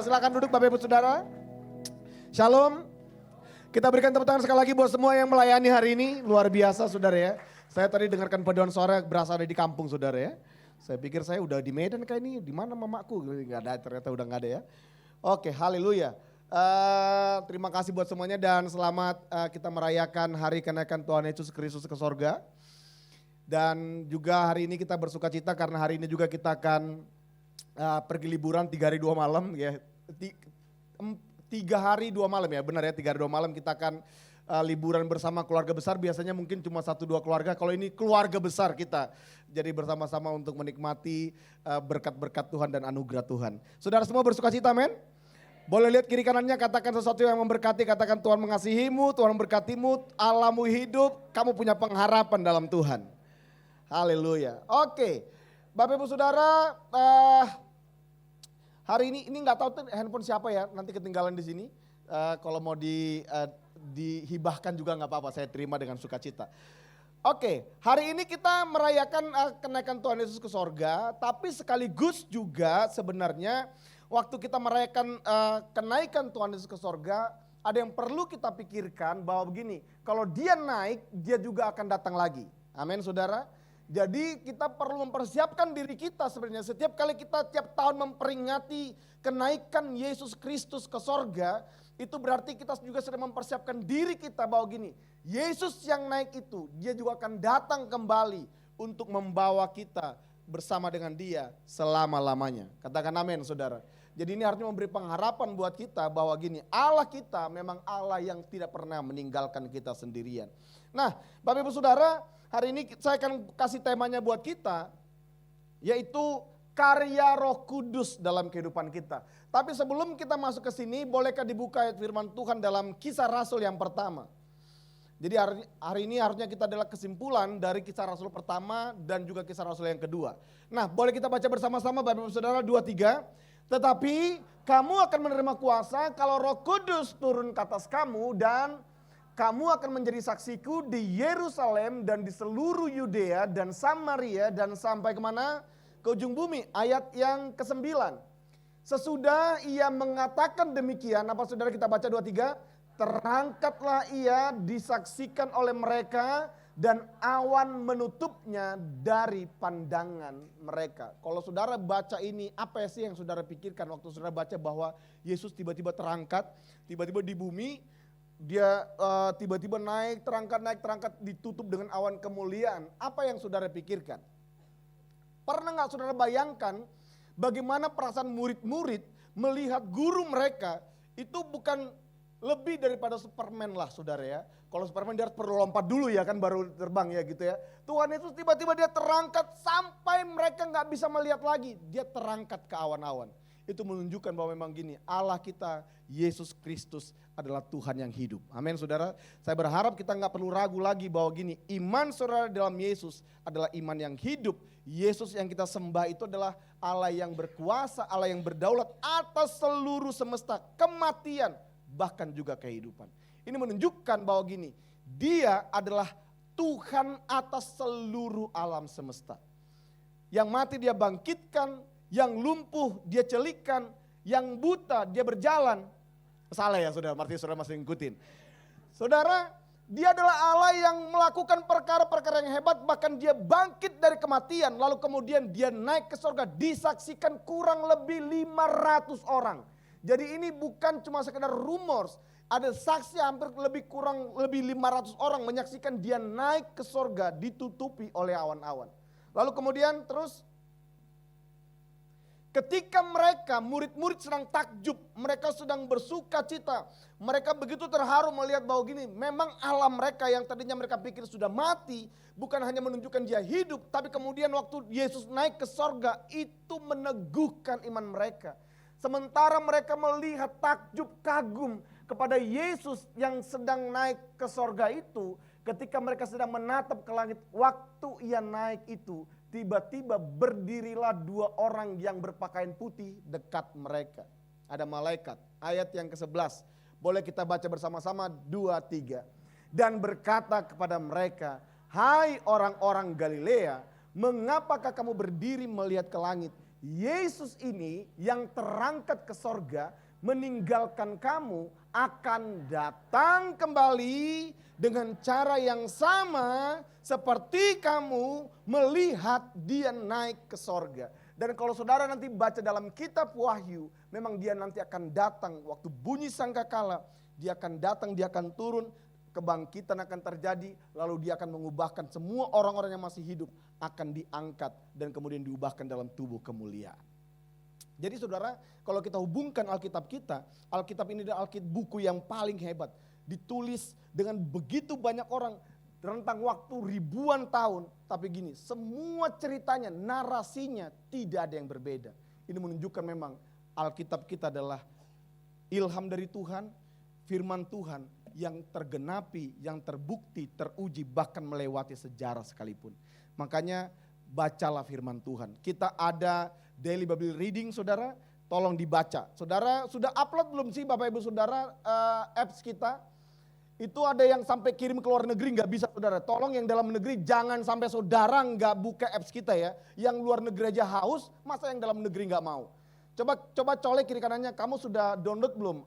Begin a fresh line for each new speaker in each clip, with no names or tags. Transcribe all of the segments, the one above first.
Silakan duduk Bapak Ibu Saudara. Shalom. Kita berikan tepuk tangan sekali lagi buat semua yang melayani hari ini. Luar biasa Saudara ya. Saya tadi dengarkan paduan suara berasa ada di kampung Saudara ya. Saya pikir saya udah di Medan kayak ini. Di mana mamaku? Gak ada, ternyata udah gak ada ya. Oke, haleluya. Terima kasih buat semuanya dan selamat kita merayakan hari kenaikan Tuhan Yesus Kristus ke sorga. Dan juga hari ini kita bersuka cita karena hari ini juga kita akan pergi liburan 3 hari 2 malam ya. 3 hari 2 malam ya, benar ya, 3 hari 2 malam kita akan liburan bersama keluarga besar. Biasanya mungkin cuma 1-2 keluarga, kalau ini keluarga besar kita. Jadi bersama-sama untuk menikmati berkat-berkat Tuhan dan anugerah Tuhan. Saudara semua bersuka cita, men? Boleh lihat kiri kanannya, katakan sesuatu yang memberkati, katakan Tuhan mengasihimu, Tuhan memberkatimu, Allahmu hidup, kamu punya pengharapan dalam Tuhan. Haleluya. Oke, Bapak Ibu Saudara, hari ini nggak tahu tuh handphone siapa ya, nanti ketinggalan di sini. Kalau mau dihibahkan juga nggak apa-apa, saya terima dengan sukacita. Oke, hari ini kita merayakan kenaikan Tuhan Yesus ke sorga, tapi sekaligus juga sebenarnya waktu kita merayakan kenaikan Tuhan Yesus ke sorga, ada yang perlu kita pikirkan bahwa begini, kalau dia naik, dia juga akan datang lagi. Amin saudara. Jadi kita perlu mempersiapkan diri kita sebenarnya. Setiap kali kita tiap tahun memperingati kenaikan Yesus Kristus ke sorga, itu berarti kita juga sedang mempersiapkan diri kita bahwa gini, Yesus yang naik itu, dia juga akan datang kembali untuk membawa kita bersama dengan dia selama-lamanya. Katakan amin saudara. Jadi ini artinya memberi pengharapan buat kita bahwa gini, Allah kita memang Allah yang tidak pernah meninggalkan kita sendirian. Nah Bapak Ibu Saudara, hari ini saya akan kasih temanya buat kita, yaitu karya Roh Kudus dalam kehidupan kita. Tapi sebelum kita masuk ke sini, bolehkah dibuka ayat firman Tuhan dalam Kisah Rasul yang pertama. Jadi hari ini harusnya kita adalah kesimpulan dari Kisah Rasul pertama dan juga Kisah Rasul yang kedua. Nah boleh kita baca bersama-sama Bapak Ibu Saudara 2-3. Tetapi kamu akan menerima kuasa kalau Roh Kudus turun ke atas kamu dan kamu akan menjadi saksiku di Yerusalem dan di seluruh Yudea dan Samaria dan sampai kemana? Ke ujung bumi. Ayat yang ke-9. Sesudah ia mengatakan demikian, apa saudara kita baca 2-3. Terangkatlah ia disaksikan oleh mereka dan awan menutupnya dari pandangan mereka. Kalau saudara baca ini, apa sih yang saudara pikirkan waktu saudara baca bahwa Yesus tiba-tiba terangkat, tiba-tiba di bumi, dia tiba-tiba naik, terangkat, ditutup dengan awan kemuliaan. Apa yang saudara pikirkan? Pernah gak saudara bayangkan bagaimana perasaan murid-murid melihat guru mereka itu bukan lebih daripada Superman lah saudara ya. Kalau Superman dia harus perlu lompat dulu ya kan baru terbang ya gitu ya. Tuhan Yesus tiba-tiba dia terangkat sampai mereka gak bisa melihat lagi. Dia terangkat ke awan-awan. Itu menunjukkan bahwa memang gini, Allah kita Yesus Kristus adalah Tuhan yang hidup. Amin saudara. Saya berharap kita gak perlu ragu lagi bahwa gini, iman saudara dalam Yesus adalah iman yang hidup. Yesus yang kita sembah itu adalah Allah yang berkuasa, Allah yang berdaulat atas seluruh semesta, kematian, bahkan juga kehidupan. Ini menunjukkan bahwa gini, dia adalah Tuhan atas seluruh alam semesta. Yang mati dia bangkitkan, yang lumpuh dia celikan, yang buta dia berjalan. Salah ya saudara, artinya saudara masih ngikutin. Saudara, dia adalah Allah yang melakukan perkara-perkara yang hebat, bahkan dia bangkit dari kematian, lalu kemudian dia naik ke surga, disaksikan kurang lebih 500 orang. Jadi ini bukan cuma sekedar rumors, ada saksi hampir lebih 500 orang menyaksikan dia naik ke surga ditutupi oleh awan-awan. Lalu kemudian terus ketika mereka murid-murid sedang takjub, mereka sedang bersuka cita, mereka begitu terharu melihat bahwa gini, memang Allah mereka yang tadinya mereka pikir sudah mati, bukan hanya menunjukkan dia hidup, tapi kemudian waktu Yesus naik ke sorga itu meneguhkan iman mereka. Sementara mereka melihat takjub kagum kepada Yesus yang sedang naik ke sorga itu, ketika mereka sedang menatap ke langit, waktu ia naik itu, tiba-tiba berdirilah 2 orang yang berpakaian putih dekat mereka. Ada malaikat, ayat yang ke-11. Boleh kita baca bersama-sama 2-3. Dan berkata kepada mereka, hai orang-orang Galilea, mengapakah kamu berdiri melihat ke langit? Yesus ini yang terangkat ke sorga meninggalkan kamu akan datang kembali dengan cara yang sama seperti kamu melihat dia naik ke sorga. Dan kalau saudara nanti baca dalam kitab Wahyu, memang dia nanti akan datang waktu bunyi sangkakala, dia akan datang, dia akan turun, kebangkitan akan terjadi, lalu dia akan mengubahkan semua orang-orang yang masih hidup akan diangkat dan kemudian diubahkan dalam tubuh kemuliaan. Jadi saudara, kalau kita hubungkan Alkitab kita, Alkitab ini adalah buku yang paling hebat. Ditulis dengan begitu banyak orang, rentang waktu ribuan tahun. Tapi gini, semua ceritanya, narasinya tidak ada yang berbeda. Ini menunjukkan memang Alkitab kita adalah ilham dari Tuhan, firman Tuhan yang tergenapi, yang terbukti, teruji, bahkan melewati sejarah sekalipun. Makanya bacalah firman Tuhan. Kita ada Daily Bible Reading saudara, tolong dibaca. Saudara sudah upload belum sih Bapak Ibu Saudara apps kita? Itu ada yang sampai kirim ke luar negeri nggak bisa saudara. Tolong yang dalam negeri jangan sampai saudara nggak buka apps kita ya. Yang luar negeri aja haus, masa yang dalam negeri nggak mau? Coba colek kiri kanannya, kamu sudah download belum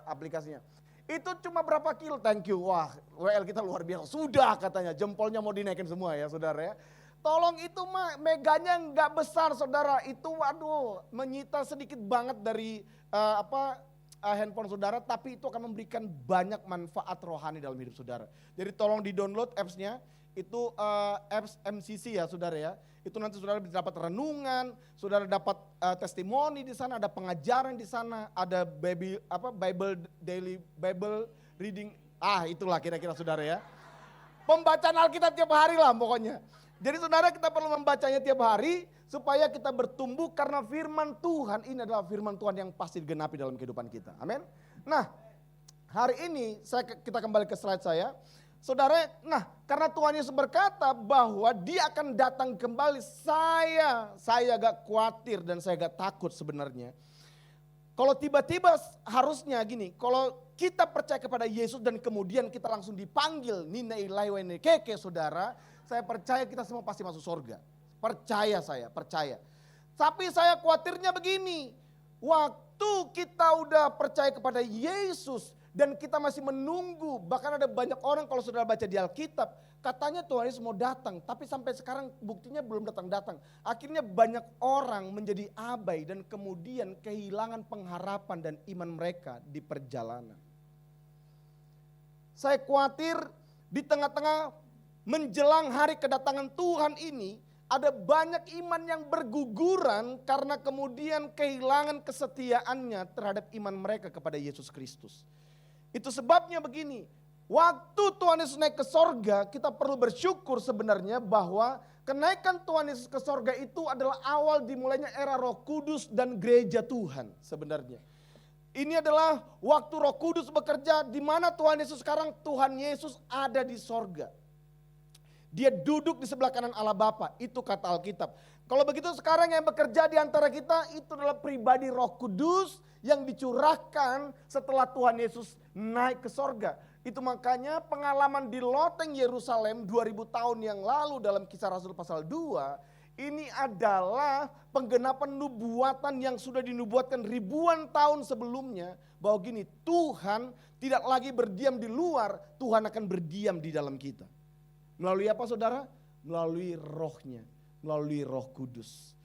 aplikasinya? Itu cuma berapa kilo, thank you. Wah WL kita luar biasa, sudah katanya jempolnya mau dinaikin semua ya saudara ya. Tolong itu mah meganya nggak besar saudara, itu waduh menyita sedikit banget dari handphone saudara, tapi itu akan memberikan banyak manfaat rohani dalam hidup saudara. Jadi tolong di-download apps-nya, itu apps MCC ya saudara ya. Itu nanti saudara bisa dapat renungan, saudara dapat testimoni di sana, ada pengajaran di sana, ada Daily Bible Reading, itulah kira-kira saudara ya. Pembacaan Alkitab tiap hari lah pokoknya. Jadi saudara kita perlu membacanya tiap hari supaya kita bertumbuh karena firman Tuhan ini adalah firman Tuhan yang pasti digenapi dalam kehidupan kita. Amin. Nah hari ini kita kembali ke slide saya. Saudara, karena Tuhan Yesus berkata bahwa dia akan datang kembali, saya gak khawatir dan saya gak takut sebenarnya. Kalau tiba-tiba harusnya gini, kalau kita percaya kepada Yesus dan kemudian kita langsung dipanggil Nina Ilai Wene Keke saudara, saya percaya kita semua pasti masuk surga. Percaya. Tapi saya khawatirnya begini, waktu kita udah percaya kepada Yesus dan kita masih menunggu, bahkan ada banyak orang kalau saudara baca di Alkitab, katanya Tuhan Yesus mau datang, tapi sampai sekarang buktinya belum datang-datang. Akhirnya banyak orang menjadi abai dan kemudian kehilangan pengharapan dan iman mereka di perjalanan. Saya khawatir di tengah-tengah menjelang hari kedatangan Tuhan ini, ada banyak iman yang berguguran karena kemudian kehilangan kesetiaannya terhadap iman mereka kepada Yesus Kristus. Itu sebabnya begini, waktu Tuhan Yesus naik ke sorga, kita perlu bersyukur sebenarnya bahwa kenaikan Tuhan Yesus ke sorga itu adalah awal dimulainya era Roh Kudus dan gereja Tuhan sebenarnya. Ini adalah waktu Roh Kudus bekerja, di mana Tuhan Yesus sekarang, Tuhan Yesus ada di sorga. Dia duduk di sebelah kanan Allah Bapa, itu kata Alkitab. Kalau begitu sekarang yang bekerja di antara kita itu adalah pribadi Roh Kudus yang dicurahkan setelah Tuhan Yesus naik ke sorga. Itu makanya pengalaman di loteng Yerusalem 2000 tahun yang lalu dalam Kisah Rasul pasal 2, ini adalah penggenapan nubuatan yang sudah dinubuatkan ribuan tahun sebelumnya. Bahwa gini, Tuhan tidak lagi berdiam di luar, Tuhan akan berdiam di dalam kita. Melalui apa saudara? Melalui rohnya, melalui Roh Kudus.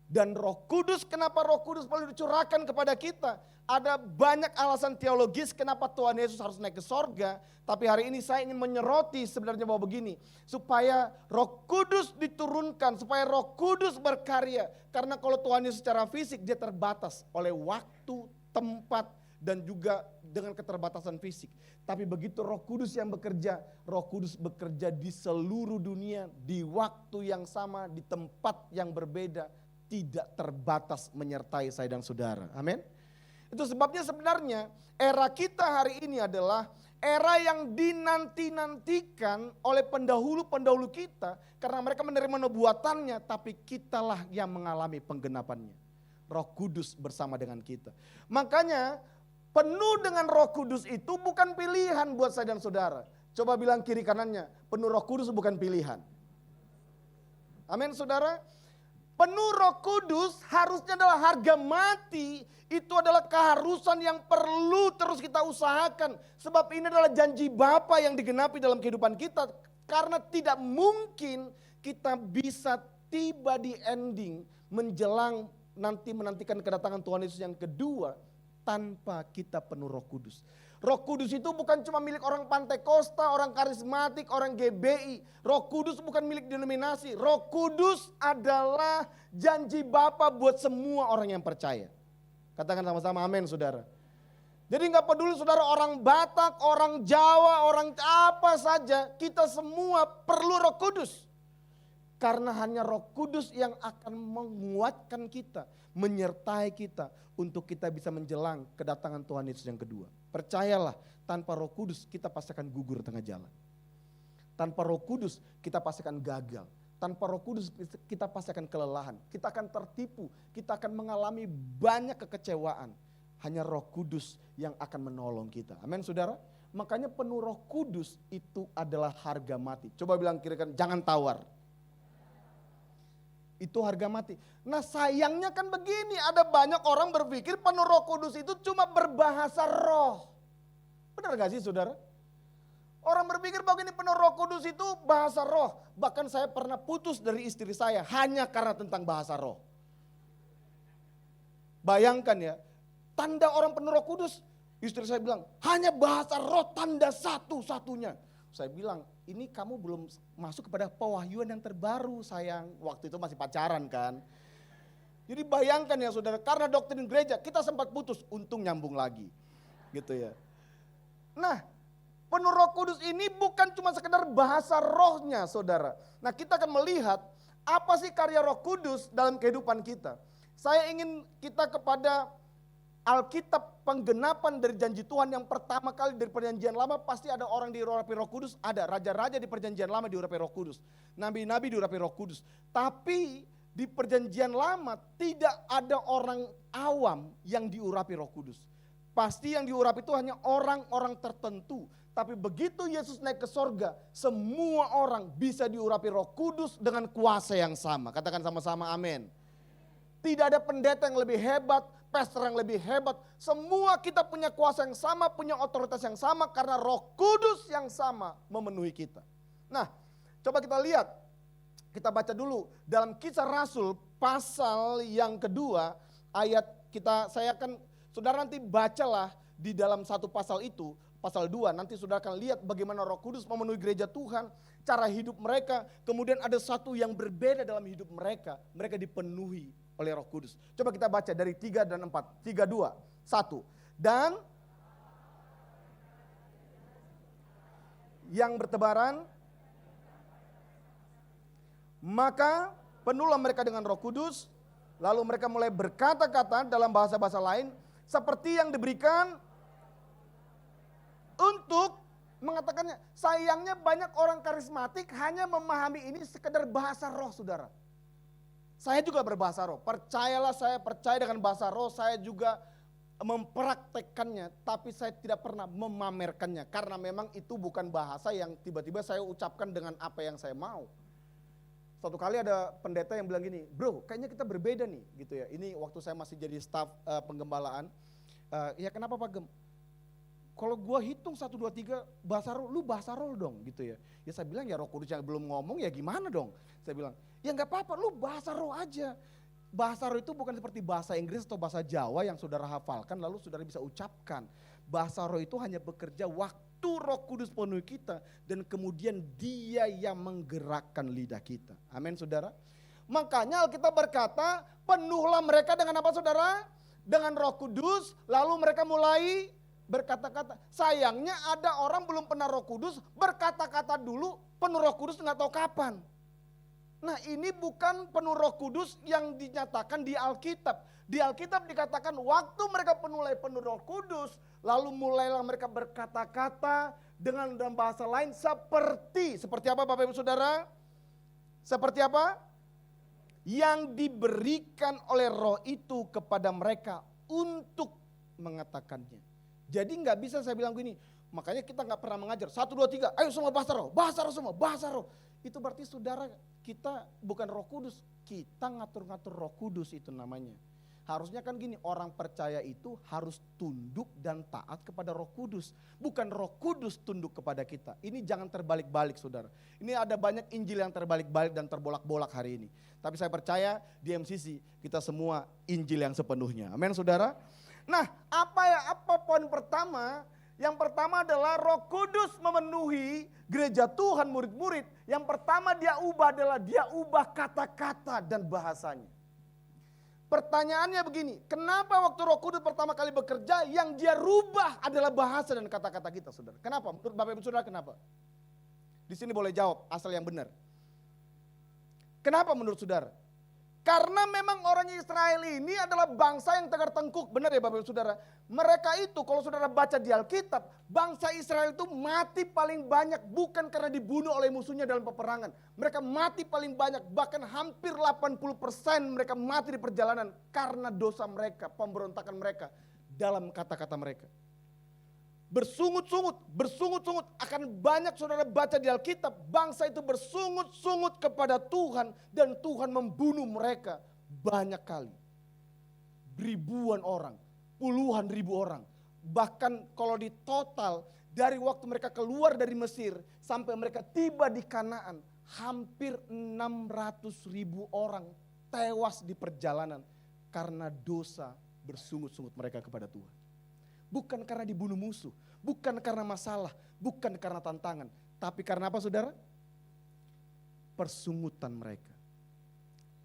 Dan Roh Kudus, kenapa Roh Kudus perlu dicurahkan kepada kita? Ada banyak alasan teologis kenapa Tuhan Yesus harus naik ke sorga. Tapi hari ini saya ingin menyoroti sebenarnya bahwa begini. Supaya Roh Kudus diturunkan, supaya Roh Kudus berkarya. Karena kalau Tuhan Yesus secara fisik dia terbatas oleh waktu, tempat, dan juga dengan keterbatasan fisik. Tapi begitu Roh Kudus yang bekerja, Roh Kudus bekerja di seluruh dunia, di waktu yang sama, di tempat yang berbeda, tidak terbatas menyertai saya dan saudara. Amin. Itu sebabnya sebenarnya era kita hari ini adalah era yang dinanti-nantikan oleh pendahulu-pendahulu kita, karena mereka menerima nubuatannya, tapi kitalah yang mengalami penggenapannya. Roh Kudus bersama dengan kita. Makanya penuh dengan Roh Kudus itu bukan pilihan buat saya dan saudara. Coba bilang kiri kanannya, penuh Roh Kudus bukan pilihan. Amin saudara. Penuh Roh Kudus harusnya adalah harga mati. Itu adalah keharusan yang perlu terus kita usahakan. Sebab ini adalah janji Bapa yang digenapi dalam kehidupan kita. Karena tidak mungkin kita bisa tiba di ending menjelang nanti menantikan kedatangan Tuhan Yesus yang kedua tanpa kita penuh Roh Kudus. Roh Kudus itu bukan cuma milik orang Pantai Kosta, orang karismatik, orang GBI. Roh Kudus bukan milik denominasi. Roh Kudus adalah janji Bapa buat semua orang yang percaya. Katakan sama-sama amin saudara. Jadi gak peduli saudara orang Batak, orang Jawa, orang apa saja. Kita semua perlu Roh Kudus. Karena hanya Roh Kudus yang akan menguatkan kita, menyertai kita untuk kita bisa menjelang kedatangan Tuhan Yesus yang kedua. Percayalah, tanpa Roh Kudus kita pasti akan gugur tengah jalan. Tanpa Roh Kudus kita pasti akan gagal. Tanpa Roh Kudus kita pasti akan kelelahan. Kita akan tertipu, kita akan mengalami banyak kekecewaan. Hanya Roh Kudus yang akan menolong kita. Amin saudara. Makanya penuh Roh Kudus itu adalah harga mati. Coba bilang kira-kira jangan tawar. Itu harga mati. Nah sayangnya kan begini, ada banyak orang berpikir penuh Roh Kudus itu cuma berbahasa roh. Benar gak sih saudara? Orang berpikir bahwa ini penuh Roh Kudus itu bahasa roh. Bahkan saya pernah putus dari istri saya hanya karena tentang bahasa roh. Bayangkan ya, tanda orang penuh Roh Kudus, istri saya bilang hanya bahasa roh tanda satu-satunya. Saya bilang, ini kamu belum masuk kepada pewahyuan yang terbaru sayang. Waktu itu masih pacaran kan. Jadi bayangkan ya saudara, karena doktrin gereja kita sempat putus, untung nyambung lagi. Gitu ya. Nah, penuh Roh Kudus ini bukan cuma sekedar bahasa rohnya saudara. Nah kita akan melihat apa sih karya Roh Kudus dalam kehidupan kita. Saya ingin kita kepada Alkitab penggenapan dari janji Tuhan yang pertama kali dari perjanjian lama pasti ada orang diurapi Roh Kudus. Ada raja-raja di perjanjian lama diurapi Roh Kudus. Nabi-nabi diurapi Roh Kudus. Tapi di perjanjian lama tidak ada orang awam yang diurapi Roh Kudus. Pasti yang diurapi itu hanya orang-orang tertentu. Tapi begitu Yesus naik ke sorga, semua orang bisa diurapi Roh Kudus dengan kuasa yang sama. Katakan sama-sama amin. Tidak ada pendeta yang lebih hebat, pastor yang lebih hebat. Semua kita punya kuasa yang sama, punya otoritas yang sama karena Roh Kudus yang sama memenuhi kita. Nah, coba kita lihat. Kita baca dulu dalam Kisah Rasul pasal yang kedua ayat saya akan saudara nanti bacalah di dalam satu pasal itu, pasal 2 nanti saudara akan lihat bagaimana Roh Kudus memenuhi gereja Tuhan, cara hidup mereka, kemudian ada satu yang berbeda dalam hidup mereka dipenuhi oleh Roh Kudus. Coba kita baca dari 3 dan 4. 3, 2, 1. Dan yang bertebaran, maka penuhlah mereka dengan Roh Kudus, lalu mereka mulai berkata-kata dalam bahasa-bahasa lain, seperti yang diberikan untuk mengatakannya. Sayangnya banyak orang karismatik hanya memahami ini sekedar bahasa roh saudara. Saya juga berbahasa roh, percayalah saya percaya dengan bahasa roh, saya juga mempraktekkannya, tapi saya tidak pernah memamerkannya. Karena memang itu bukan bahasa yang tiba-tiba saya ucapkan dengan apa yang saya mau. Suatu kali ada pendeta yang bilang gini, bro kayaknya kita berbeda nih gitu ya. Ini waktu saya masih jadi staf penggembalaan, ya kenapa Pak Gem? Kalau gua hitung 1, 2, 3 bahasa roh, lu bahasa roh dong gitu ya. Ya saya bilang ya Roh Kudus yang belum ngomong ya gimana dong. Saya bilang ya gak apa-apa lu bahasa roh aja. Bahasa roh itu bukan seperti bahasa Inggris atau bahasa Jawa yang saudara hafalkan lalu saudara bisa ucapkan. Bahasa roh itu hanya bekerja waktu Roh Kudus penuhi kita dan kemudian dia yang menggerakkan lidah kita. Amin saudara. Makanya Alkitab berkata penuhlah mereka dengan apa saudara? Dengan Roh Kudus lalu mereka mulai berkata-kata. Sayangnya ada orang belum pernah Roh Kudus berkata-kata dulu penuh Roh Kudus nggak tahu kapan. Nah ini bukan penuh Roh Kudus yang dinyatakan di Alkitab. Di Alkitab dikatakan waktu mereka penuh Roh Kudus, lalu mulailah mereka berkata-kata dengan dalam bahasa lain seperti apa Bapak Ibu Saudara? Seperti apa? Yang diberikan oleh Roh itu kepada mereka untuk mengatakannya. Jadi nggak bisa saya bilang gini, Makanya kita nggak pernah mengajar, 1, 2, 3, ayo semua bahasa roh semua, bahasa roh. Itu berarti saudara, kita bukan Roh Kudus, kita ngatur-ngatur Roh Kudus itu namanya. Harusnya kan gini, orang percaya itu harus tunduk dan taat kepada Roh Kudus. Bukan Roh Kudus tunduk kepada kita. Ini jangan terbalik-balik saudara. Ini ada banyak Injil yang terbalik-balik dan terbolak-bolak hari ini. Tapi saya percaya di MCC kita semua Injil yang sepenuhnya. Amin saudara. Nah apa poin pertama? Yang pertama adalah Roh Kudus memenuhi gereja Tuhan murid-murid. Yang pertama dia ubah adalah dia ubah kata-kata dan bahasanya. Pertanyaannya begini, kenapa waktu Roh Kudus pertama kali bekerja yang dia rubah adalah bahasa dan kata-kata kita saudara? Kenapa? Menurut Bapak Ibu Saudara kenapa? Di sini boleh jawab asal yang benar. Kenapa menurut saudara? Karena memang orang Israel ini adalah bangsa yang tegar tengkuk. Benar ya Bapak Ibu Saudara? Mereka itu kalau saudara baca di Alkitab, bangsa Israel itu mati paling banyak bukan karena dibunuh oleh musuhnya dalam peperangan. Mereka mati paling banyak, bahkan hampir 80% mereka mati di perjalanan karena dosa mereka, pemberontakan mereka dalam kata-kata mereka. Bersungut-sungut akan banyak saudara baca di Alkitab, bangsa itu bersungut-sungut kepada Tuhan dan Tuhan membunuh mereka banyak kali. Ribuan orang, puluhan ribu orang. Bahkan kalau di total dari waktu mereka keluar dari Mesir sampai mereka tiba di Kanaan, hampir 600.000 orang tewas di perjalanan karena dosa bersungut-sungut mereka kepada Tuhan. Bukan karena dibunuh musuh, bukan karena masalah, bukan karena tantangan. Tapi karena apa saudara? Persungutan mereka.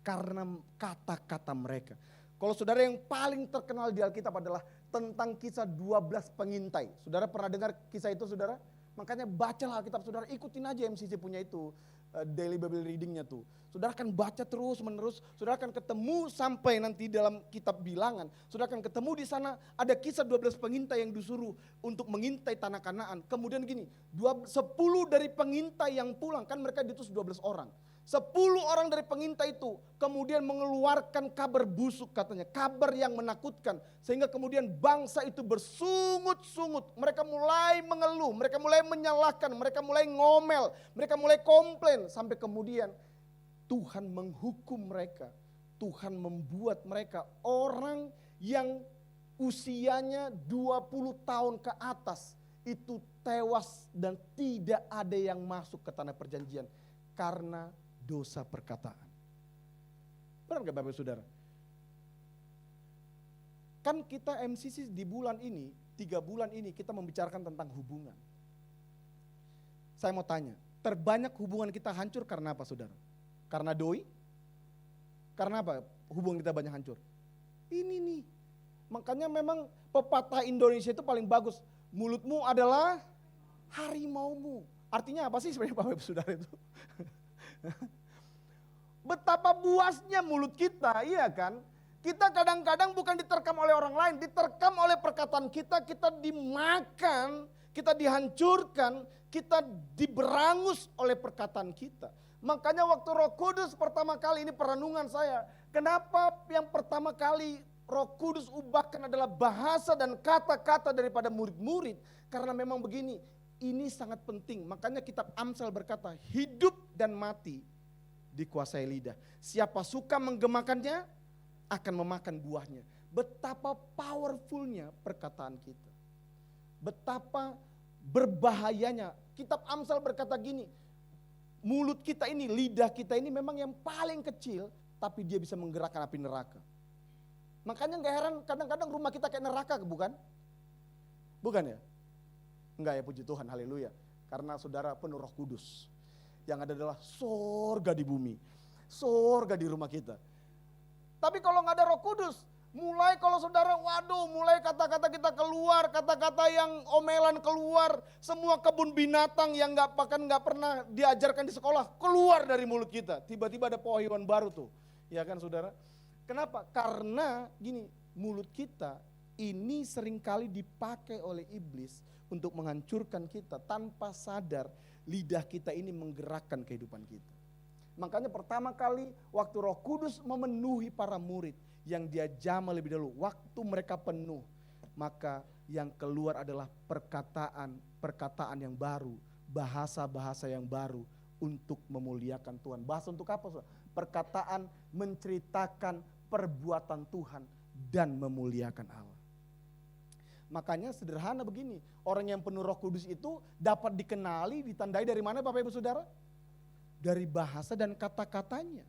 Karena kata-kata mereka. Kalau saudara yang paling terkenal di Alkitab adalah tentang kisah 12 pengintai. Saudara pernah dengar kisah itu saudara? Makanya bacalah Alkitab saudara, ikutin aja MCC punya itu. Daily Bible Readingnya tuh. Saudara akan baca terus menerus, saudara akan ketemu sampai nanti dalam kitab Bilangan. Saudara akan ketemu di sana ada kisah 12 pengintai yang disuruh untuk mengintai tanah Kanaan. Kemudian gini, 10 dari pengintai yang pulang, kan mereka diutus 12 orang. 10 orang dari pengintai itu kemudian mengeluarkan kabar busuk katanya, kabar yang menakutkan. Sehingga kemudian bangsa itu bersungut-sungut, mereka mulai mengeluh, mereka mulai menyalahkan, mereka mulai ngomel, mereka mulai komplain. Sampai kemudian Tuhan menghukum mereka, Tuhan membuat mereka orang yang usianya 20 tahun ke atas itu tewas dan tidak ada yang masuk ke tanah perjanjian karena dosa perkataan. Benar gak Bapak Saudara? Kan kita MCC di bulan ini, 3 bulan ini kita membicarakan tentang hubungan. Saya mau tanya, terbanyak hubungan kita hancur karena apa saudara? Karena doi? Karena apa hubungan kita banyak hancur? Ini nih, makanya memang pepatah Indonesia itu paling bagus. Mulutmu adalah harimaumu. Artinya apa sih sebenarnya Bapak Saudara itu? Betapa buasnya mulut kita, iya kan? Kita kadang-kadang bukan diterkam oleh orang lain, diterkam oleh perkataan kita, kita dimakan, kita dihancurkan, kita diberangus oleh perkataan kita. Makanya waktu Roh Kudus pertama kali, ini perenungan saya, kenapa yang pertama kali Roh Kudus ubahkan adalah bahasa dan kata-kata daripada murid-murid? Karena memang begini, ini sangat penting. Makanya kitab Amsal berkata, hidup dan mati dikuasai lidah. Siapa suka menggemakannya akan memakan buahnya. Betapa powerfulnya perkataan kita. Betapa berbahayanya. Kitab Amsal berkata gini, mulut kita ini, lidah kita ini memang yang paling kecil, tapi dia bisa menggerakkan api neraka. Makanya gak heran kadang-kadang rumah kita kayak neraka, bukan? Bukan ya? Enggak ya, puji Tuhan, haleluya. Karena saudara penuh Roh Kudus. Yang ada adalah sorga di bumi. Sorga di rumah kita. Tapi kalau gak ada Roh Kudus, mulai kalau saudara, waduh, mulai kata-kata kita keluar, kata-kata yang omelan keluar, semua kebun binatang yang bahkan gak pernah diajarkan di sekolah, keluar dari mulut kita. Tiba-tiba ada pohon baru tuh. Ya kan saudara? Kenapa? Karena gini, mulut kita ini seringkali dipakai oleh iblis untuk menghancurkan kita tanpa sadar. Lidah kita ini menggerakkan kehidupan kita. Makanya pertama kali waktu Roh Kudus memenuhi para murid yang dia jamah lebih dahulu, waktu mereka penuh, maka yang keluar adalah perkataan yang baru, bahasa-bahasa yang baru untuk memuliakan Tuhan. Bahasa untuk apa, saudara? Perkataan menceritakan perbuatan Tuhan dan memuliakan Allah. Makanya sederhana begini, orang yang penuh Roh Kudus itu dapat dikenali, ditandai dari mana Bapak Ibu Saudara? Dari bahasa dan kata-katanya.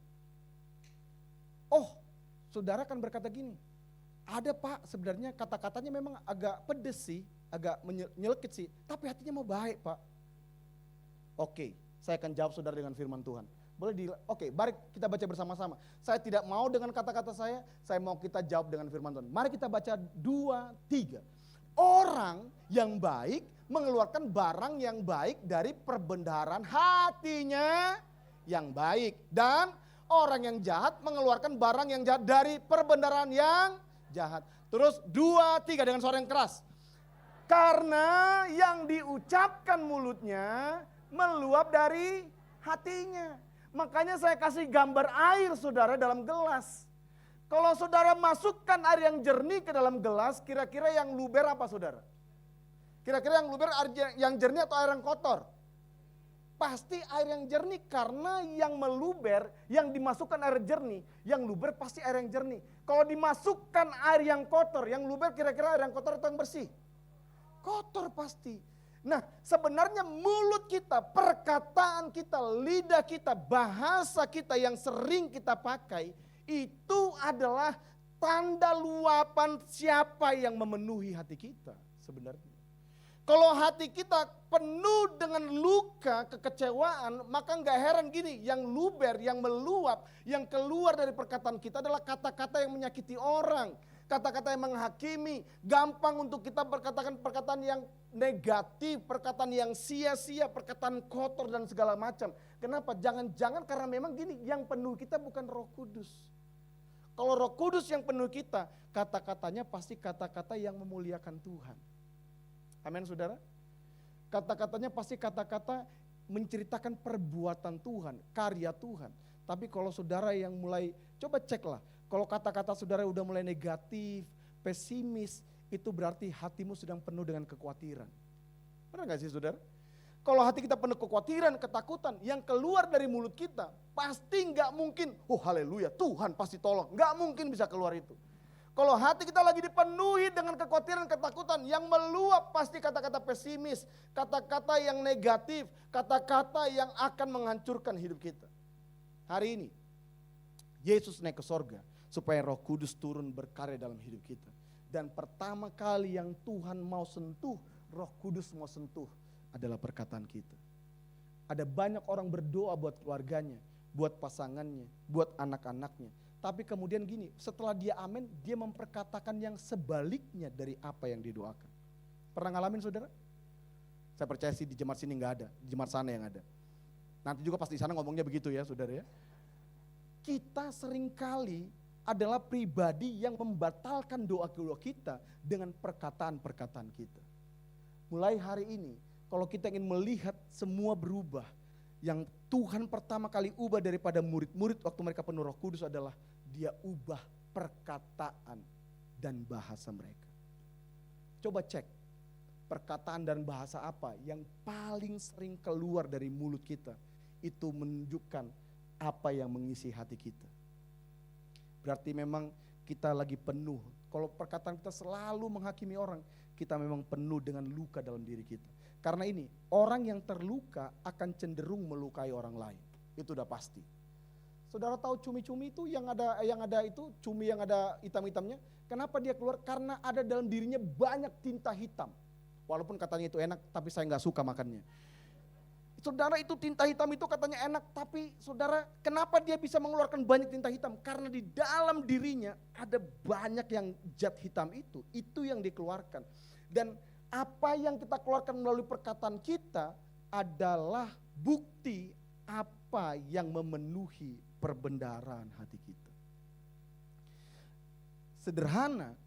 Oh, saudara kan berkata gini, ada Pak sebenarnya kata-katanya memang agak pedes sih, agak menyelekit sih, tapi hatinya mau baik Pak. Oke, saya akan jawab saudara dengan firman Tuhan. Oke, mari kita baca bersama-sama. Saya tidak mau dengan kata-kata saya mau kita jawab dengan firman Tuhan. Mari kita baca 2, 3. Orang yang baik mengeluarkan barang yang baik dari perbendaharaan hatinya yang baik. Dan orang yang jahat mengeluarkan barang yang jahat dari perbendaharaan yang jahat. Terus 2, 3 dengan suara yang keras. Karena yang diucapkan mulutnya meluap dari hatinya. Makanya saya kasih gambar air saudara dalam gelas. Kalau saudara masukkan air yang jernih ke dalam gelas, kira-kira yang luber apa saudara? Kira-kira yang luber air yang jernih atau air yang kotor? Pasti air yang jernih, karena yang meluber, yang dimasukkan air jernih, yang luber pasti air yang jernih. Kalau dimasukkan air yang kotor, yang luber kira-kira air yang kotor atau yang bersih? Kotor pasti. Nah, sebenarnya mulut kita, perkataan kita, lidah kita, bahasa kita yang sering kita pakai, itu adalah tanda luapan siapa yang memenuhi hati kita sebenarnya. Kalau hati kita penuh dengan luka, kekecewaan, maka nggak heran gini, yang luber, yang meluap, yang keluar dari perkataan kita adalah kata-kata yang menyakiti orang. Kata-kata yang menghakimi, gampang untuk kita berkatakan perkataan yang negatif, perkataan yang sia-sia, perkataan kotor dan segala macam. Kenapa? Jangan-jangan karena memang gini, yang penuh kita bukan Roh Kudus. Kalau Roh Kudus yang penuh kita, kata-katanya pasti kata-kata yang memuliakan Tuhan. Amin saudara? Kata-katanya pasti kata-kata menceritakan perbuatan Tuhan, karya Tuhan. Tapi kalau saudara yang mulai, coba ceklah. Kalau kata-kata saudara udah mulai negatif, pesimis, itu berarti hatimu sedang penuh dengan kekhawatiran. Benar gak sih saudara? Kalau hati kita penuh kekhawatiran, ketakutan, yang keluar dari mulut kita pasti gak mungkin, oh haleluya Tuhan pasti tolong. Gak mungkin bisa keluar itu. Kalau hati kita lagi dipenuhi dengan kekhawatiran, ketakutan, yang meluap pasti kata-kata pesimis, kata-kata yang negatif, kata-kata yang akan menghancurkan hidup kita. Hari ini, Yesus naik ke sorga supaya Roh Kudus turun berkarya dalam hidup kita. Dan pertama kali yang Tuhan mau sentuh, Roh Kudus mau sentuh adalah perkataan kita. Ada banyak orang berdoa buat keluarganya, buat pasangannya, buat anak-anaknya. Tapi kemudian gini, setelah dia amin, dia memperkatakan yang sebaliknya dari apa yang didoakan. Pernah ngalamin saudara? Saya percaya sih di jemaat sini gak ada, di jemaat sana yang ada. Nanti juga pasti di sana ngomongnya begitu ya saudara ya. Kita seringkali adalah pribadi yang membatalkan doa-doa kita dengan perkataan-perkataan kita. Mulai hari ini, kalau kita ingin melihat semua berubah, yang Tuhan pertama kali ubah daripada murid-murid waktu mereka penuh Roh Kudus adalah dia ubah perkataan dan bahasa mereka. Coba cek, perkataan dan bahasa apa yang paling sering keluar dari mulut kita, itu menunjukkan apa yang mengisi hati kita. Berarti memang kita lagi penuh. Kalau perkataan kita selalu menghakimi orang, kita memang penuh dengan luka dalam diri kita. Karena ini, orang yang terluka akan cenderung melukai orang lain. Itu udah pasti. Saudara tahu cumi-cumi itu yang ada itu cumi yang ada hitam-hitamnya. Kenapa dia keluar? Karena ada dalam dirinya banyak tinta hitam. Walaupun katanya itu enak, tapi saya nggak suka makannya. Saudara, itu tinta hitam itu katanya enak, tapi saudara, kenapa dia bisa mengeluarkan banyak tinta hitam? Karena di dalam dirinya ada banyak yang zat hitam itu yang dikeluarkan. Dan apa yang kita keluarkan melalui perkataan kita adalah bukti apa yang memenuhi perbendaharaan hati kita. Sederhana,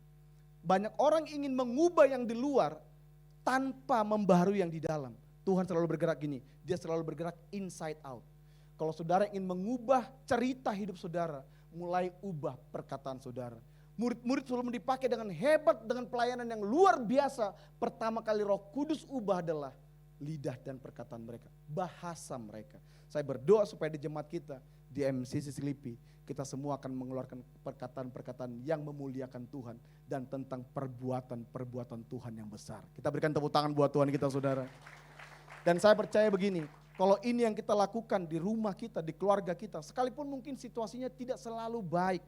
banyak orang ingin mengubah yang di luar tanpa membaharui yang di dalam. Tuhan selalu bergerak gini, dia selalu bergerak inside out. Kalau saudara ingin mengubah cerita hidup saudara, mulai ubah perkataan saudara. Murid-murid sebelum dipakai dengan hebat, dengan pelayanan yang luar biasa. Pertama kali Roh Kudus ubah adalah lidah dan perkataan mereka, bahasa mereka. Saya berdoa supaya di jemaat kita, di MCC Selipi, kita semua akan mengeluarkan perkataan-perkataan yang memuliakan Tuhan dan tentang perbuatan-perbuatan Tuhan yang besar. Kita berikan tepuk tangan buat Tuhan kita, saudara. Dan saya percaya begini, kalau ini yang kita lakukan di rumah kita, di keluarga kita, sekalipun mungkin situasinya tidak selalu baik.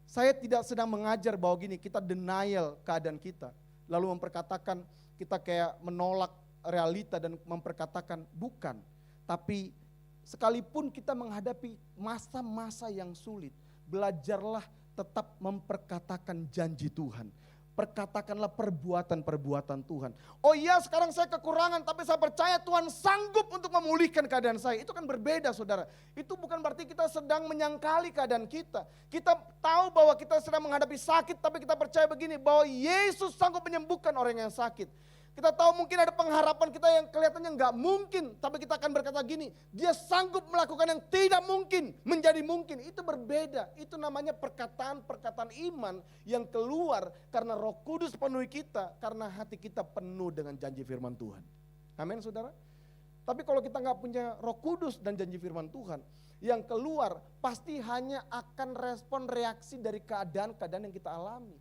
Saya tidak sedang mengajar bahwa gini, kita denial keadaan kita. Lalu memperkatakan kita kayak menolak realita dan memperkatakan bukan. Tapi sekalipun kita menghadapi masa-masa yang sulit, belajarlah tetap memperkatakan janji Tuhan. Perkatakanlah perbuatan-perbuatan Tuhan. Oh iya, sekarang saya kekurangan, tapi saya percaya Tuhan sanggup untuk memulihkan keadaan saya. Itu kan berbeda, saudara. Itu bukan berarti kita sedang menyangkali keadaan kita. Kita tahu bahwa kita sedang menghadapi sakit, tapi kita percaya begini, bahwa Yesus sanggup menyembuhkan orang yang sakit. Kita tahu mungkin ada pengharapan kita yang kelihatannya nggak mungkin, tapi kita akan berkata gini, dia sanggup melakukan yang tidak mungkin menjadi mungkin. Itu berbeda, itu namanya perkataan-perkataan iman yang keluar karena Roh Kudus penuhi kita, karena hati kita penuh dengan janji firman Tuhan. Amin, saudara. Tapi kalau kita nggak punya Roh Kudus dan janji firman Tuhan, yang keluar pasti hanya akan respon reaksi dari keadaan-keadaan yang kita alami.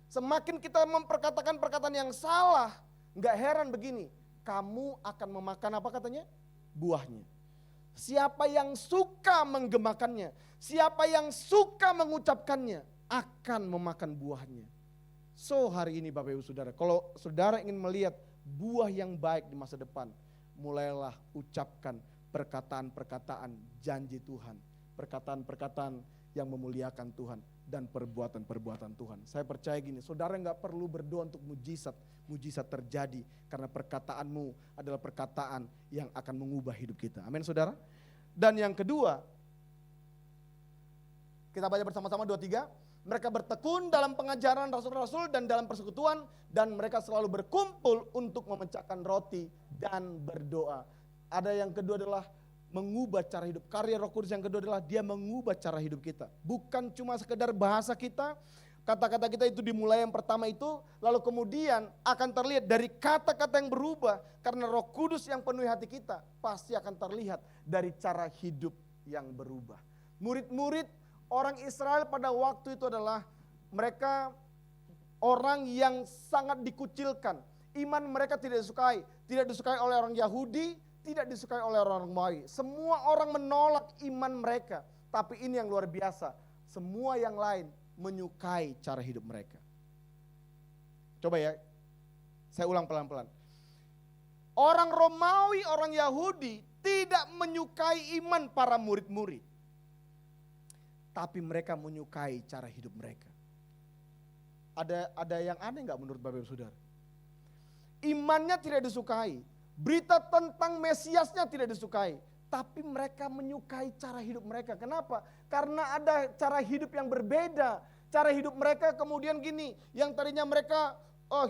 Semakin kita memperkatakan perkataan yang salah, nggak heran begini, kamu akan memakan apa katanya? Buahnya. Siapa yang suka menggemakannya, siapa yang suka mengucapkannya, akan memakan buahnya. So hari ini Bapak Ibu Saudara, kalau saudara ingin melihat buah yang baik di masa depan, mulailah ucapkan perkataan-perkataan janji Tuhan, perkataan-perkataan yang memuliakan Tuhan dan perbuatan-perbuatan Tuhan. Saya percaya gini, saudara nggak perlu berdoa untuk mujizat terjadi karena perkataanmu adalah perkataan yang akan mengubah hidup kita. Amin, saudara. Dan yang kedua, kita baca bersama-sama 2-3. Mereka bertekun dalam pengajaran rasul-rasul dan dalam persekutuan, dan mereka selalu berkumpul untuk memecahkan roti dan berdoa. Ada yang kedua adalah mengubah cara hidup. Karya Roh Kudus yang kedua adalah dia mengubah cara hidup kita. Bukan cuma sekedar bahasa kita, kata-kata kita itu dimulai yang pertama itu, lalu kemudian akan terlihat dari kata-kata yang berubah. Karena Roh Kudus yang penuhi hati kita, pasti akan terlihat dari cara hidup yang berubah. Murid-murid orang Israel pada waktu itu adalah mereka orang yang sangat dikucilkan. Iman mereka tidak disukai oleh orang Yahudi, tidak disukai oleh orang Romawi. Semua orang menolak iman mereka. Tapi ini yang luar biasa. Semua yang lain menyukai cara hidup mereka. Coba ya, saya ulang pelan-pelan. Orang Romawi, orang Yahudi tidak menyukai iman para murid-murid. Tapi mereka menyukai cara hidup mereka. Ada yang aneh gak menurut Bapak Ibu Saudara? Imannya tidak disukai. Berita tentang Mesiasnya tidak disukai, tapi mereka menyukai cara hidup mereka. Kenapa? Karena ada cara hidup yang berbeda. Cara hidup mereka kemudian gini, yang tadinya mereka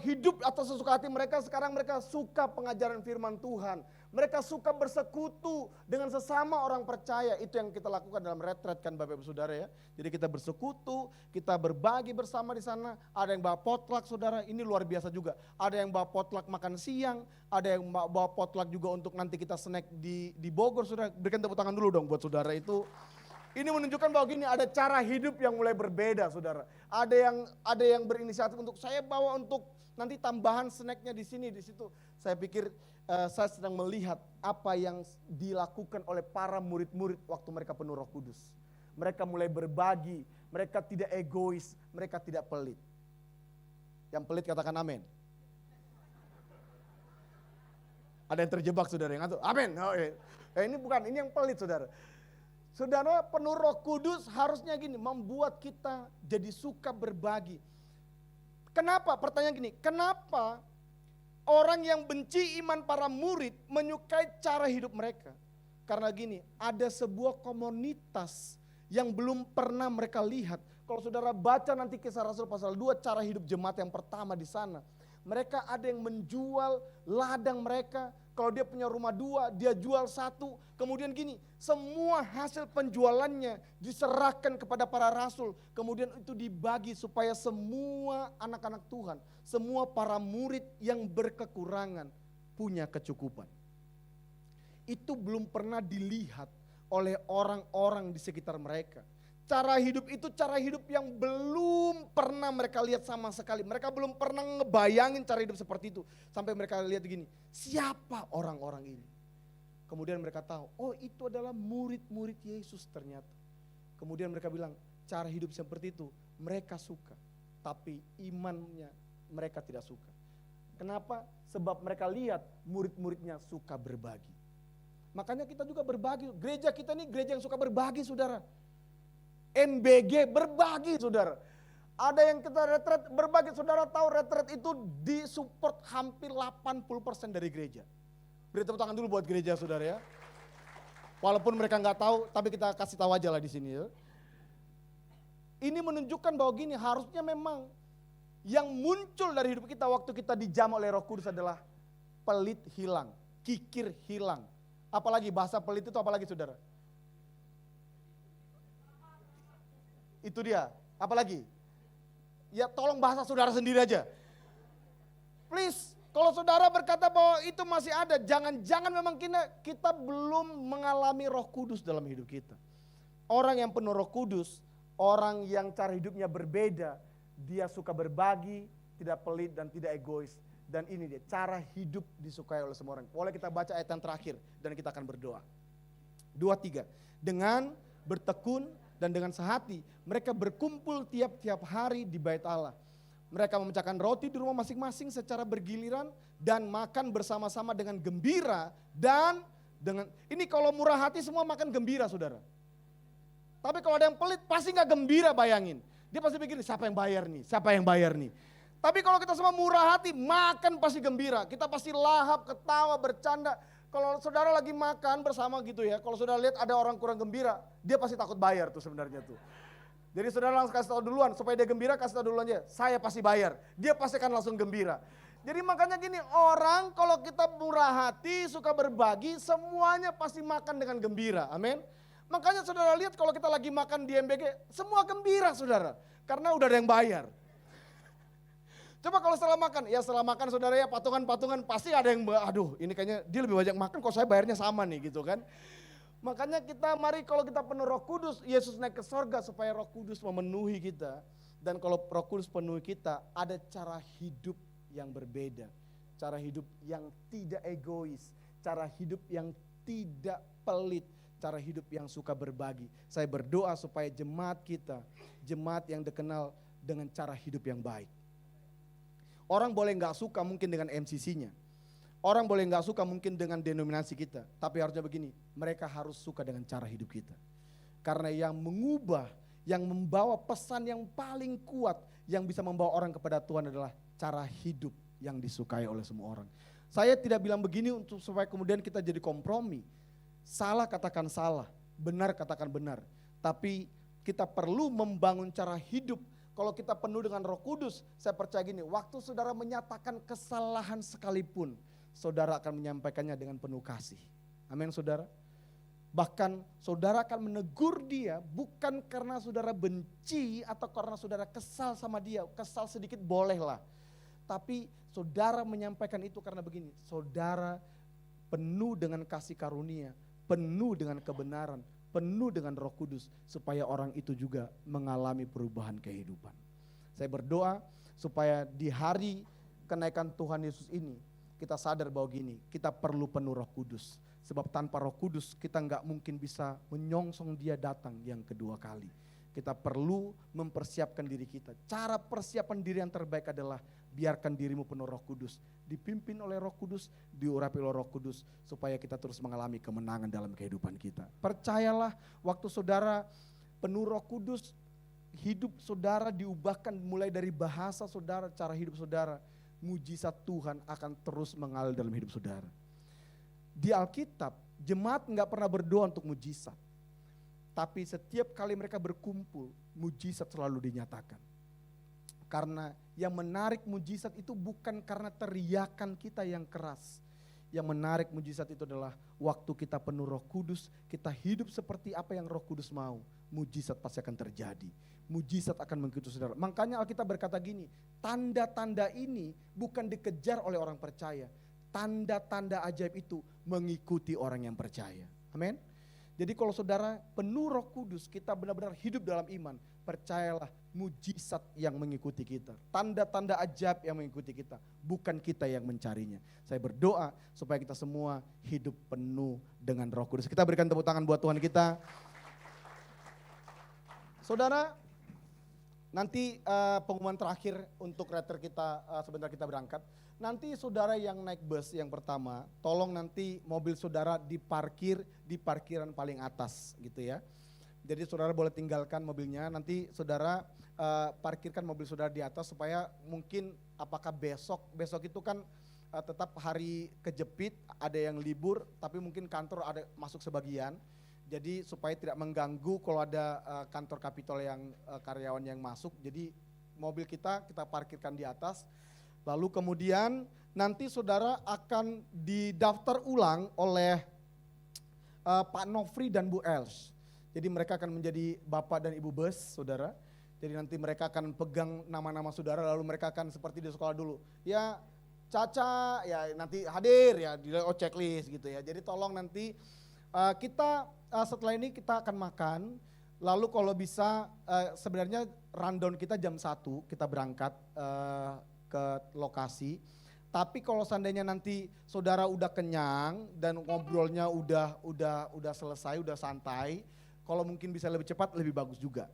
hidup atas sesuka hati mereka, sekarang mereka suka pengajaran firman Tuhan. Mereka suka bersekutu dengan sesama orang percaya. Itu yang kita lakukan dalam retret kan Bapak Ibu Saudara ya. Jadi kita bersekutu, kita berbagi bersama di sana. Ada yang bawa potluck saudara, ini luar biasa juga. Ada yang bawa potluck makan siang, ada yang bawa potluck juga untuk nanti kita snack di Bogor saudara. Berikan tepuk tangan dulu dong buat saudara itu. Ini menunjukkan bahwa gini ada cara hidup yang mulai berbeda saudara. Ada yang berinisiatif untuk saya bawa untuk nanti tambahan snacknya di sini di situ. Saya pikir saya sedang melihat apa yang dilakukan oleh para murid-murid waktu mereka penuh Roh Kudus. Mereka mulai berbagi, mereka tidak egois, mereka tidak pelit. Yang pelit katakan amin. Ada yang terjebak saudara yang ngatur, amin. Oh, iya. Ini bukan, ini yang pelit saudara. Saudara penuh Roh Kudus harusnya gini, membuat kita jadi suka berbagi. Kenapa? Pertanyaan gini, kenapa orang yang benci iman para murid menyukai cara hidup mereka? Karena gini, ada sebuah komunitas yang belum pernah mereka lihat. Kalau saudara baca nanti Kisah Rasul pasal 2 cara hidup jemaat yang pertama di sana. Mereka ada yang menjual ladang mereka, Kalau dia punya rumah 2, dia jual 1. Kemudian gini, semua hasil penjualannya diserahkan kepada para rasul. Kemudian itu dibagi supaya semua anak-anak Tuhan, semua para murid yang berkekurangan punya kecukupan. Itu belum pernah dilihat oleh orang-orang di sekitar mereka. Cara hidup itu cara hidup yang belum pernah mereka lihat sama sekali. Mereka belum pernah ngebayangin cara hidup seperti itu. Sampai mereka lihat gini, siapa orang-orang ini? Kemudian mereka tahu, oh itu adalah murid-murid Yesus ternyata. Kemudian mereka bilang, cara hidup seperti itu mereka suka. Tapi imannya mereka tidak suka. Kenapa? Sebab mereka lihat murid-muridnya suka berbagi. Makanya kita juga berbagi. Gereja kita ini gereja yang suka berbagi, saudara. NBG berbagi, saudara. Ada yang kita retret berbagi, saudara tahu retret itu disupport hampir 80% dari gereja. Beri tepuk tangan dulu buat gereja, saudara ya. Walaupun mereka nggak tahu, tapi kita kasih tahu aja lah di sini ya. Ini menunjukkan bahwa gini, harusnya memang yang muncul dari hidup kita waktu kita dijamah oleh Roh Kudus adalah pelit hilang, kikir hilang. Apalagi bahasa pelit itu apalagi, saudara? Itu dia, apalagi? Ya tolong bahasa saudara sendiri aja. Please, kalau saudara berkata bahwa itu masih ada, jangan-jangan memang kita belum mengalami Roh Kudus dalam hidup kita. Orang yang penuh Roh Kudus, orang yang cara hidupnya berbeda, dia suka berbagi, tidak pelit dan tidak egois. Dan ini dia, cara hidup disukai oleh semua orang. Boleh kita baca ayat yang terakhir dan kita akan berdoa. 2-3, dengan bertekun dan dengan sehati mereka berkumpul tiap-tiap hari di bait Allah. Mereka memecahkan roti di rumah masing-masing secara bergiliran dan makan bersama-sama dengan gembira dan dengan ini kalau murah hati semua makan gembira, saudara. Tapi kalau ada yang pelit pasti nggak gembira, bayangin. Dia pasti pikir siapa yang bayar nih, siapa yang bayar nih. Tapi kalau kita semua murah hati makan pasti gembira. Kita pasti lahap, ketawa, bercanda. Kalau saudara lagi makan bersama gitu ya, kalau saudara lihat ada orang kurang gembira, dia pasti takut bayar tuh sebenarnya tuh. Jadi saudara langsung kasih tahu duluan, supaya dia gembira kasih tahu duluan aja, saya pasti bayar. Dia pasti akan langsung gembira. Jadi makanya gini, orang kalau kita murah hati, suka berbagi, semuanya pasti makan dengan gembira, amin. Makanya saudara lihat kalau kita lagi makan di MBG, semua gembira saudara, karena udah ada yang bayar. Coba kalau setelah makan, ya setelah makan saudara ya patungan-patungan pasti ada yang, aduh ini kayaknya dia lebih banyak makan kok saya bayarnya sama nih gitu kan. Makanya kita mari kalau kita penuh Roh Kudus, Yesus naik ke sorga supaya Roh Kudus memenuhi kita. Dan kalau Roh Kudus penuhi kita, ada cara hidup yang berbeda. Cara hidup yang tidak egois, cara hidup yang tidak pelit, cara hidup yang suka berbagi. Saya berdoa supaya jemaat kita, jemaat yang dikenal dengan cara hidup yang baik. Orang boleh gak suka mungkin dengan MCC-nya. Orang boleh gak suka mungkin dengan denominasi kita. Tapi harusnya begini, mereka harus suka dengan cara hidup kita. Karena yang mengubah, yang membawa pesan yang paling kuat, yang bisa membawa orang kepada Tuhan adalah cara hidup yang disukai oleh semua orang. Saya tidak bilang begini untuk supaya kemudian kita jadi kompromi. Salah katakan salah, benar katakan benar. Tapi kita perlu membangun cara hidup. Kalau kita penuh dengan Roh Kudus, saya percaya gini, waktu saudara menyatakan kesalahan sekalipun, saudara akan menyampaikannya dengan penuh kasih. Amin saudara. Bahkan saudara akan menegur dia bukan karena saudara benci atau karena saudara kesal sama dia. Kesal sedikit bolehlah. Tapi saudara menyampaikan itu karena begini, saudara penuh dengan kasih karunia, penuh dengan kebenaran, penuh dengan Roh Kudus supaya orang itu juga mengalami perubahan kehidupan. Saya berdoa supaya di hari kenaikan Tuhan Yesus ini kita sadar bahwa gini, kita perlu penuh Roh Kudus. Sebab tanpa Roh Kudus kita nggak mungkin bisa menyongsong dia datang yang kedua kali. Kita perlu mempersiapkan diri kita. Cara persiapan diri yang terbaik adalah biarkan dirimu penuh Roh Kudus, dipimpin oleh Roh Kudus, diurapi oleh Roh Kudus, supaya kita terus mengalami kemenangan dalam kehidupan kita. Percayalah, waktu saudara penuh Roh Kudus, hidup saudara diubahkan mulai dari bahasa saudara, cara hidup saudara, mujizat Tuhan akan terus mengalir dalam hidup saudara. Di Alkitab, jemaat nggak pernah berdoa untuk mujizat, tapi setiap kali mereka berkumpul, mujizat selalu dinyatakan. Karena yang menarik mujizat itu bukan karena teriakan kita yang keras. Yang menarik mujizat itu adalah waktu kita penuh Roh Kudus, kita hidup seperti apa yang Roh Kudus mau, mujizat pasti akan terjadi. Mujizat akan mengikuti saudara. Makanya Alkitab berkata gini, tanda-tanda ini bukan dikejar oleh orang percaya. Tanda-tanda ajaib itu mengikuti orang yang percaya. Amin. Jadi kalau saudara penuh Roh Kudus, kita benar-benar hidup dalam iman, percayalah mujizat yang mengikuti kita. Tanda-tanda ajaib yang mengikuti kita, bukan kita yang mencarinya. Saya berdoa supaya kita semua hidup penuh dengan Roh Kudus. Kita berikan tepuk tangan buat Tuhan kita. Saudara, nanti pengumuman terakhir untuk reter kita sebentar kita berangkat. Nanti saudara yang naik bus yang pertama, tolong nanti mobil saudara diparkir di parkiran paling atas gitu ya. Jadi saudara boleh tinggalkan mobilnya, nanti saudara parkirkan mobil saudara di atas supaya mungkin apakah besok itu kan tetap hari kejepit, ada yang libur tapi mungkin kantor ada masuk sebagian. Jadi supaya tidak mengganggu kalau ada kantor Kapitol yang karyawan yang masuk, jadi mobil kita parkirkan di atas. Lalu kemudian nanti saudara akan didaftar ulang oleh Pak Nofri dan Bu Els. Jadi mereka akan menjadi bapak dan ibu bus saudara. Jadi nanti mereka akan pegang nama-nama saudara lalu mereka akan seperti di sekolah dulu. Ya Caca ya nanti hadir ya di checklist gitu ya. Jadi tolong nanti kita setelah ini kita akan makan. Lalu kalau bisa sebenarnya rundown kita jam 1 kita berangkat ke lokasi. Tapi kalau seandainya nanti saudara udah kenyang dan ngobrolnya udah selesai, udah santai, kalau mungkin bisa lebih cepat lebih bagus juga.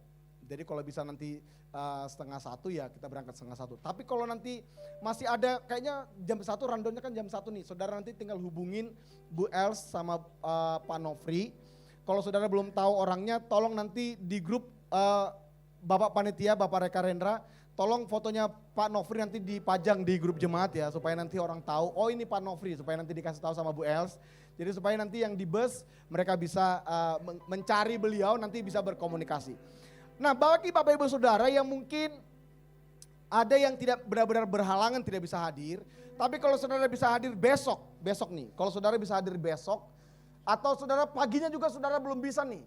Jadi kalau bisa nanti 12:30 ya kita berangkat 12:30. Tapi kalau nanti masih ada kayaknya jam 1 rundownnya kan jam 1 nih. Saudara nanti tinggal hubungin Bu Els sama Pak Nofri. Kalau saudara belum tahu orangnya tolong nanti di grup Bapak Panitia, Bapak Reka Rendra, tolong fotonya Pak Nofri nanti dipajang di grup jemaat ya supaya nanti orang tahu, oh ini Pak Nofri, supaya nanti dikasih tahu sama Bu Els. Jadi supaya nanti yang di bus mereka bisa mencari beliau, nanti bisa berkomunikasi. Nah bagi Bapak Ibu Saudara yang mungkin ada yang tidak benar-benar berhalangan tidak bisa hadir, tapi kalau saudara bisa hadir besok nih, kalau saudara bisa hadir besok, atau saudara paginya juga saudara belum bisa nih,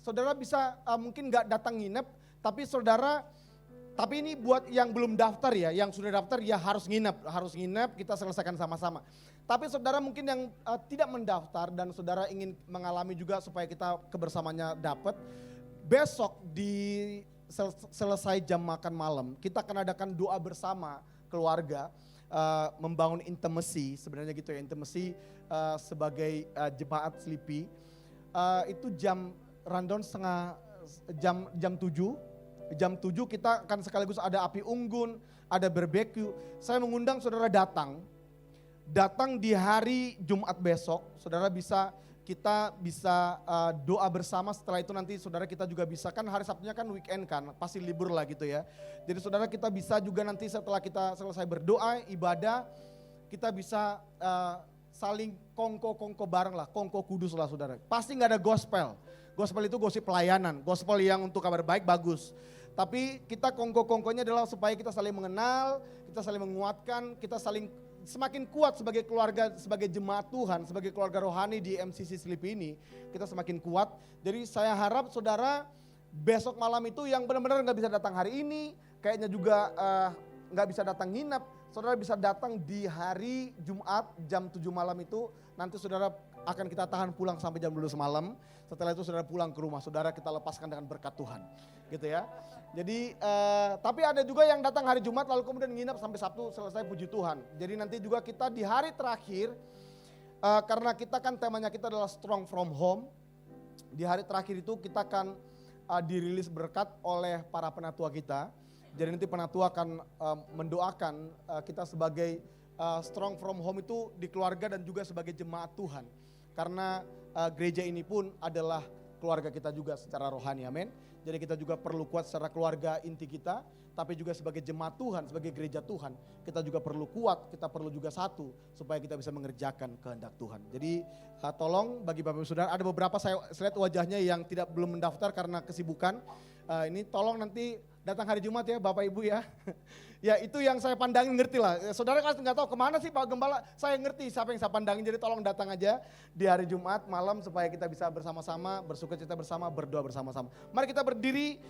saudara bisa mungkin gak datang nginep, tapi ini buat yang belum daftar ya, yang sudah daftar ya harus nginep, kita selesaikan sama-sama. Tapi saudara mungkin yang tidak mendaftar dan saudara ingin mengalami juga supaya kita kebersamaannya dapat, besok di selesai jam makan malam, kita akan adakan doa bersama keluarga, membangun intimacy, sebenarnya gitu ya, intimacy sebagai jemaat Sleepy. Itu jam rundown jam 7. Jam 7 kita akan sekaligus ada api unggun, ada barbecue. Saya mengundang saudara datang di hari Jumat besok. Saudara kita bisa doa bersama, setelah itu nanti saudara kita juga bisa, kan hari Sabtunya kan weekend kan, pasti libur lah gitu ya. Jadi saudara kita bisa juga nanti setelah kita selesai berdoa, ibadah, kita bisa saling kongko bareng lah, kongko kudus lah saudara. Pasti gak ada gospel. Gospel itu gosip pelayanan, gospel yang untuk kabar baik bagus. Tapi kita kongko-kongkonya adalah supaya kita saling mengenal, kita saling menguatkan, kita saling semakin kuat sebagai keluarga, sebagai jemaat Tuhan, sebagai keluarga rohani di MCC Sleepy ini, kita semakin kuat. Jadi saya harap saudara besok malam itu yang benar-benar gak bisa datang hari ini, kayaknya juga gak bisa datang nginep, saudara bisa datang di hari Jumat jam 7 malam itu, nanti saudara akan kita tahan pulang sampai jam 12 malam. Setelah itu saudara pulang ke rumah, saudara kita lepaskan dengan berkat Tuhan. Gitu ya. Jadi tapi ada juga yang datang hari Jumat lalu kemudian nginap sampai Sabtu selesai, puji Tuhan. Jadi nanti juga kita di hari terakhir, karena kita kan temanya kita adalah strong from home. Di hari terakhir itu kita akan dirilis berkat oleh para penatua kita. Jadi nanti penatua akan mendoakan kita sebagai strong from home itu di keluarga dan juga sebagai jemaat Tuhan. Karena gereja ini pun adalah keluarga kita juga secara rohani, amin. Jadi kita juga perlu kuat secara keluarga inti kita, tapi juga sebagai jemaat Tuhan, sebagai gereja Tuhan, kita juga perlu kuat, kita perlu juga satu, supaya kita bisa mengerjakan kehendak Tuhan. Jadi tolong bagi Bapak Ibu Saudara, ada beberapa saya lihat wajahnya yang belum mendaftar karena kesibukan, ini tolong nanti datang hari Jumat ya Bapak Ibu ya. Ya itu yang saya pandangin, ngerti lah. Saudara kan nggak tahu kemana sih Pak Gembala, saya ngerti siapa yang saya pandangin. Jadi tolong datang aja di hari Jumat malam supaya kita bisa bersama-sama, bersukacita bersama, berdoa bersama-sama. Mari kita berdiri,